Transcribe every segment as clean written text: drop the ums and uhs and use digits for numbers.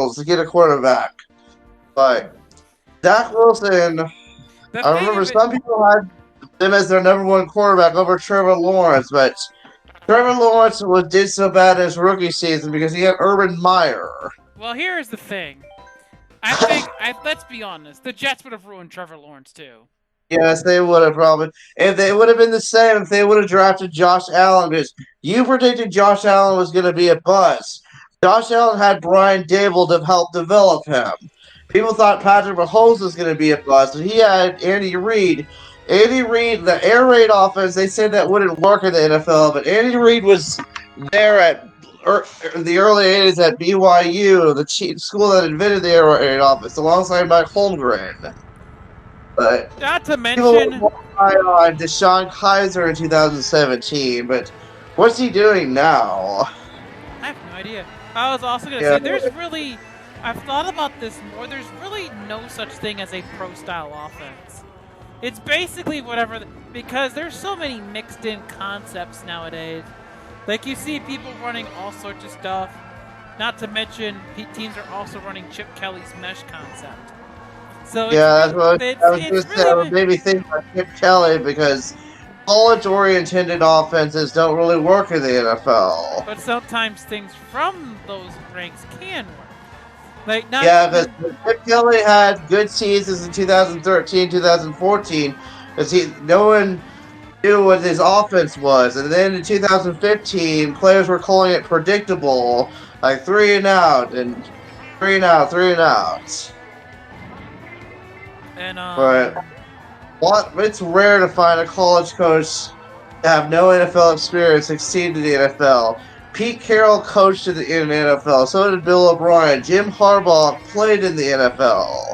miles to get a quarterback. But Zach Wilson, The I thing remember of it, some people had him as their number one quarterback over Trevor Lawrence, but Trevor Lawrence did so bad in his rookie season because he had Urban Meyer. well, here's the thing. I think, let's be honest, the Jets would have ruined Trevor Lawrence too. Yes, they would have probably. If they would have been the same if they would have drafted Josh Allen, because you predicted Josh Allen was going to be a bust. Josh Allen had Brian Dable to help develop him. People thought Patrick Mahomes was going to be a bust, but he had Andy Reid. Andy Reid, the air raid offense, they said that wouldn't work in the NFL, but Andy Reid was there at the early 80s at BYU, the school that invented the air raid offense, alongside Mike Holmgren. But Not to people were mention, more high on Deshaun Kaiser in 2017, but what's he doing now? I have no idea. I was also gonna Yeah, say, I've thought about this more. There's really no such thing as a pro style offense. It's basically whatever, because there's so many mixed in concepts nowadays. Like you see people running all sorts of stuff. Not to mention, teams are also running Chip Kelly's mesh concept. So that's what I was it's just saying. It really, made me think about Chip Kelly because college-oriented offenses don't really work in the NFL. but sometimes things from those ranks can work. Like not Yeah, because Chip Kelly had good seasons in 2013, 2014, because no one knew what his offense was. And then in 2015, players were calling it predictable, like 3 and out, and 3 and out, 3 and out. and But it's rare to find a college coach to have no NFL experience succeed in the NFL. Pete Carroll coached in the NFL. So did Bill O'Brien. Jim Harbaugh played in the NFL.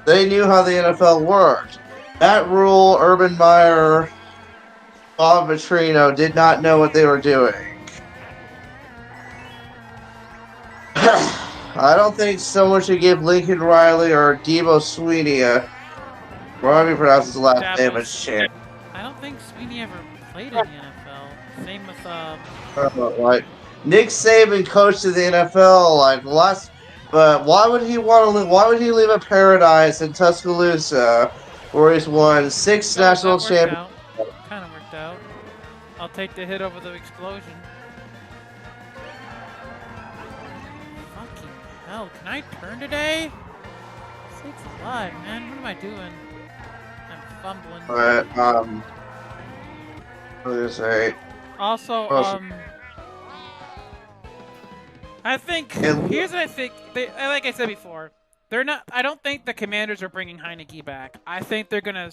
They knew how the NFL worked. Matt Rule, Urban Meyer, Bob Petrino did not know what they were doing. I don't think someone should give Lincoln Riley or Debo Sweeney a. However you pronounce his last name is shit. I don't think Sweeney ever played in the NFL. Same with Like Nick Saban coached in the NFL like last, but why would he want to live? Why would he leave a paradise in Tuscaloosa, where he's won 6 national championships? Kind of worked out. I'll take the hit over the explosion. Fucking hell! Can I turn today? Sakes alive, man! What am I doing? I'm fumbling. But what did I say? Also, I think here's what I think. Like I said before, they're not. I don't think the Commanders are bringing Heineke back. I think they're gonna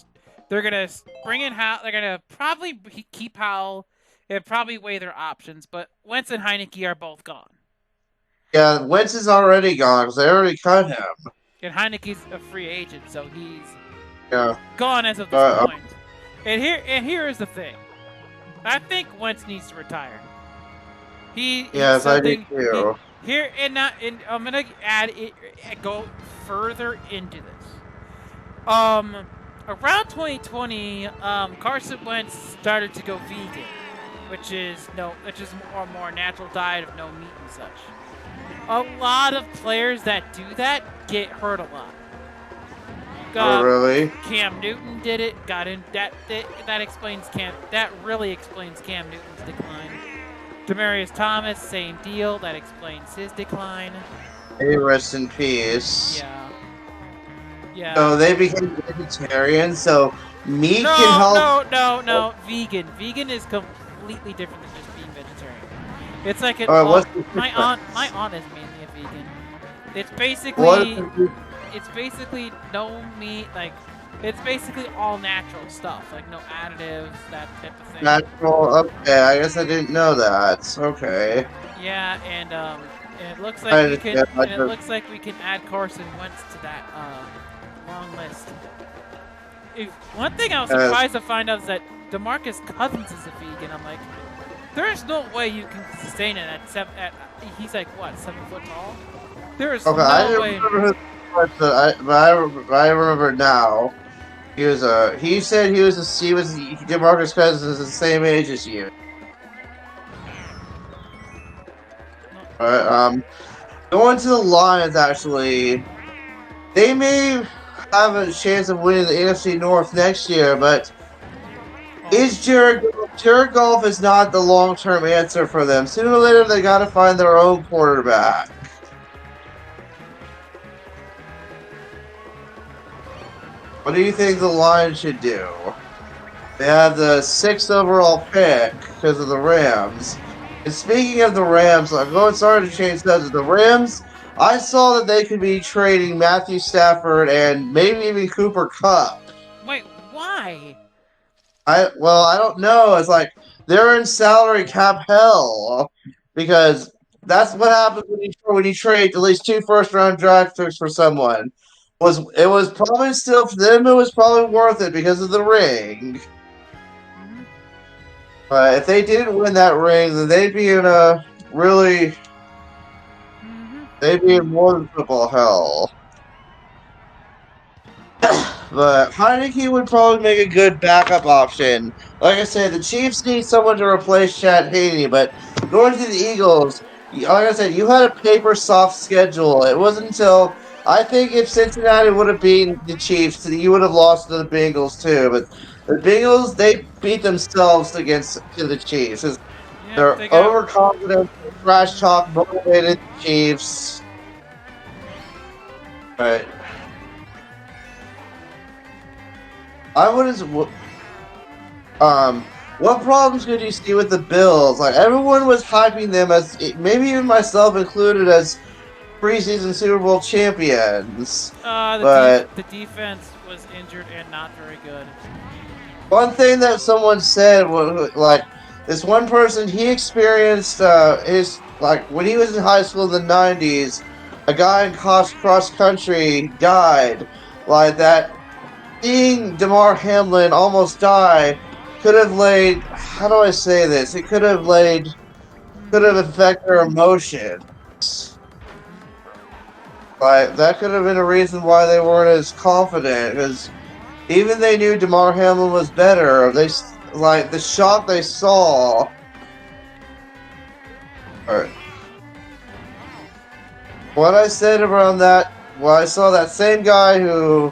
bring in Howell. They're gonna probably keep Howell and probably weigh their options. But Wentz and Heineke are both gone. Yeah, Wentz is already gone because they already cut him. And Heineke's a free agent, so he's Yeah. gone as of this point. And here is the thing. I think Wentz needs to retire. Yes, I do too. I'm gonna go further into this. Around 2020, Carson Wentz started to go vegan, which is a more natural diet of no meat and such. A lot of players that do that get hurt a lot. Oh, really? Cam Newton did it. Got in that explains Cam. That really explains Cam Newton's decline. Demaryius Thomas, same deal. That explains his decline. Hey, rest in peace. Yeah. Yeah. So they became vegetarian. So meat no, can help. No. Vegan. Vegan is completely different than just being vegetarian. It's like my aunt is mainly a vegan. It's basically no meat, like it's basically all natural stuff, like no additives, that type of thing. Natural. Okay, I guess I didn't know that. Okay. Yeah, and it looks like we can add Carson Wentz to that long list. One thing I was surprised to find out is that DeMarcus Cousins is a vegan. I'm like, there's no way you can sustain it at he's like what, 7 foot tall? There is no way. I remember now. He said DeMarcus Cousins is the same age as you. Going to the Lions, actually, they may have a chance of winning the NFC North next year, but is Jared Goff is not the long-term answer for them. Sooner or later, they got to find their own quarterback. What do you think the Lions should do? They have the 6th overall pick because of the Rams. And speaking of the Rams, I'm going sorry to change subject. The Rams, I saw that they could be trading Matthew Stafford and maybe even Cooper Kupp. Wait, why? I don't know. It's like they're in salary cap hell because that's what happens when you trade at least 2 first-round draft picks for someone. It was probably still for them. It was probably worth it because of the ring. But if they didn't win that ring, then they'd be in a really, they'd be in more than football hell. But Heineke would probably make a good backup option. Like I said, the Chiefs need someone to replace Chad Haney, but going to the Eagles, like I said, you had a paper soft schedule. It wasn't until I think if Cincinnati would have beaten the Chiefs, you would have lost to the Bengals too. But the Bengals, they beat themselves to the Chiefs. They're overconfident, trash talk, motivated Chiefs. Right. I wouldn't. What problems could you see with the Bills? Like everyone was hyping them as, maybe even myself included, as preseason Super Bowl champions. The defense was injured and not very good. One thing that someone said was like this one person, he experienced when he was in high school in the 90s, a guy in cross country died like that. Seeing Damar Hamlin almost die could have laid, how do I say this? It could have affected their emotions. Like, that could have been a reason why they weren't as confident, because even they knew Damar Hamlin was better. The shot they saw. What I said around that, I saw that same guy who,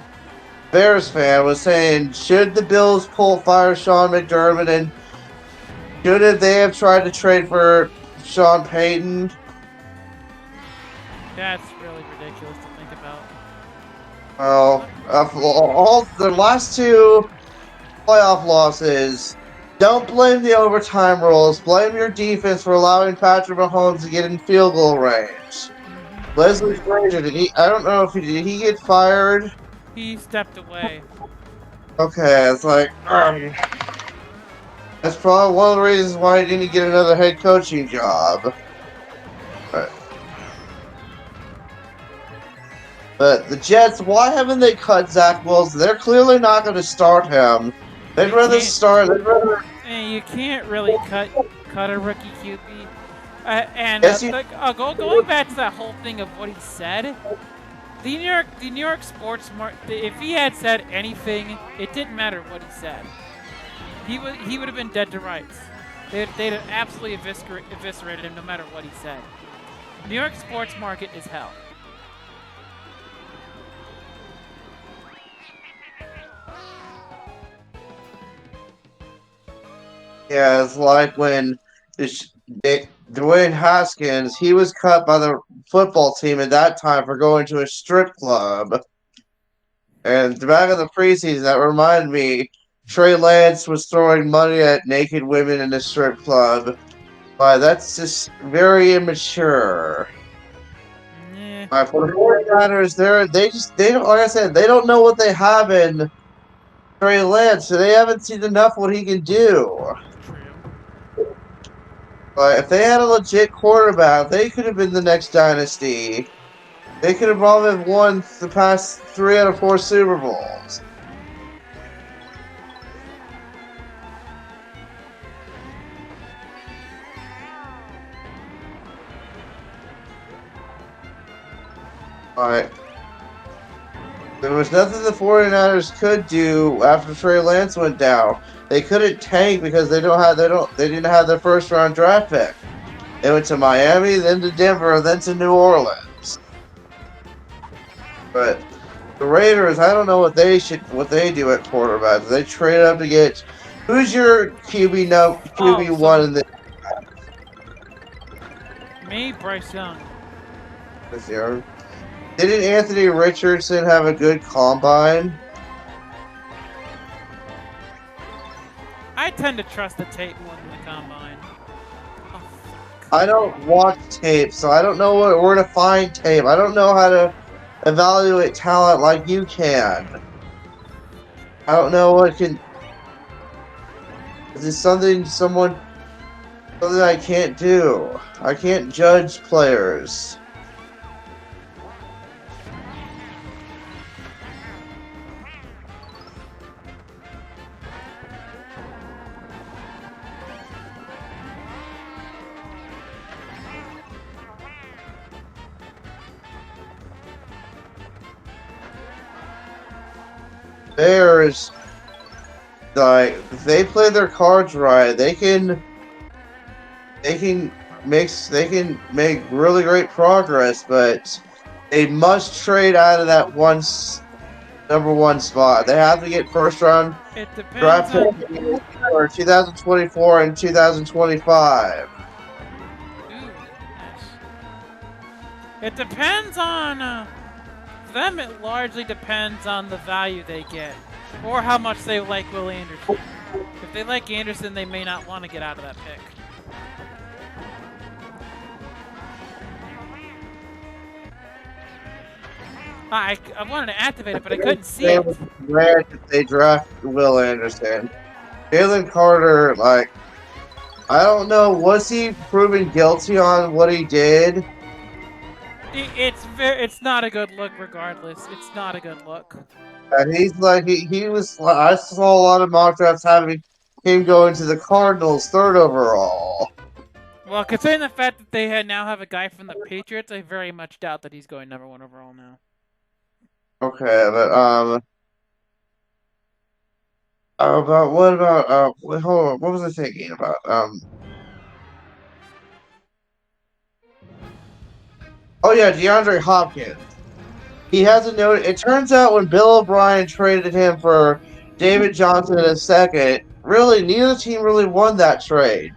Bears fan, was saying, should the Bills fire Sean McDermott, and should they have tried to trade for Sean Payton? That's really ridiculous to think about. Well, all the last 2 playoff losses, don't blame the overtime rules. Blame your defense for allowing Patrick Mahomes to get in field goal range. Leslie Frazier, I don't know if did he get fired? He stepped away. Okay, it's like, that's probably one of the reasons why he didn't get another head coaching job. But the Jets, why haven't they cut Zach Wilson? They're clearly not going to start him. They'd rather start. You can't really cut a rookie QB. Going back to that whole thing of what he said, the New York sports market. If he had said anything, it didn't matter what he said. He would have been dead to rights. They'd have absolutely eviscerated him no matter what he said. New York sports market is hell. Yeah, it's like when Dwayne Haskins, he was cut by the football team at that time for going to a strip club. And back in the preseason, that reminded me, Trey Lance was throwing money at naked women in a strip club. That's just very immature. Yeah. For the 49ers, they don't, like I said, they don't know what they have in Trey Lance, so they haven't seen enough what he can do. If they had a legit quarterback, they could have been the next dynasty. They could have probably won the past 3 out of 4 Super Bowls. There was nothing the 49ers could do after Trey Lance went down. They couldn't tank because they didn't have their first round draft pick. They went to Miami, then to Denver, then to New Orleans. But the Raiders, I don't know what they do at quarterback. Do they trade up to get who's your QB no Oh, QB one in me, Bryce Young. this year? Didn't Anthony Richardson have a good combine? I tend to trust the tape more than the combine. Oh, fuck. I don't watch tape, so I don't know where to find tape. I don't know how to evaluate talent like you can. I don't know what can. Is this something I can't do? I can't judge players. Bears, like, if they play their cards right, they can make really great progress, but they must trade out of that number one spot. They have to get first round It depends draft on. pick for 2024 and 2025. Ooh, nice. It depends on. For them, it largely depends on the value they get, or how much they like Will Anderson. If they like Anderson, they may not want to get out of that pick. I wanted to activate it, but I couldn't see it. They draft Will Anderson. Jalen Carter, like, I don't know, was he proven guilty on what he did? It's not a good look, regardless. It's not a good look. And he's like, he was, I saw a lot of mock drafts having him going to the Cardinals third overall. Well, considering the fact that they now have a guy from the Patriots, I very much doubt that he's going number one overall now. Okay, but, what about, wait, hold on, what was I thinking about? Oh yeah, DeAndre Hopkins. He has a note. It turns out when Bill O'Brien traded him for David Johnson in a second, really neither team really won that trade.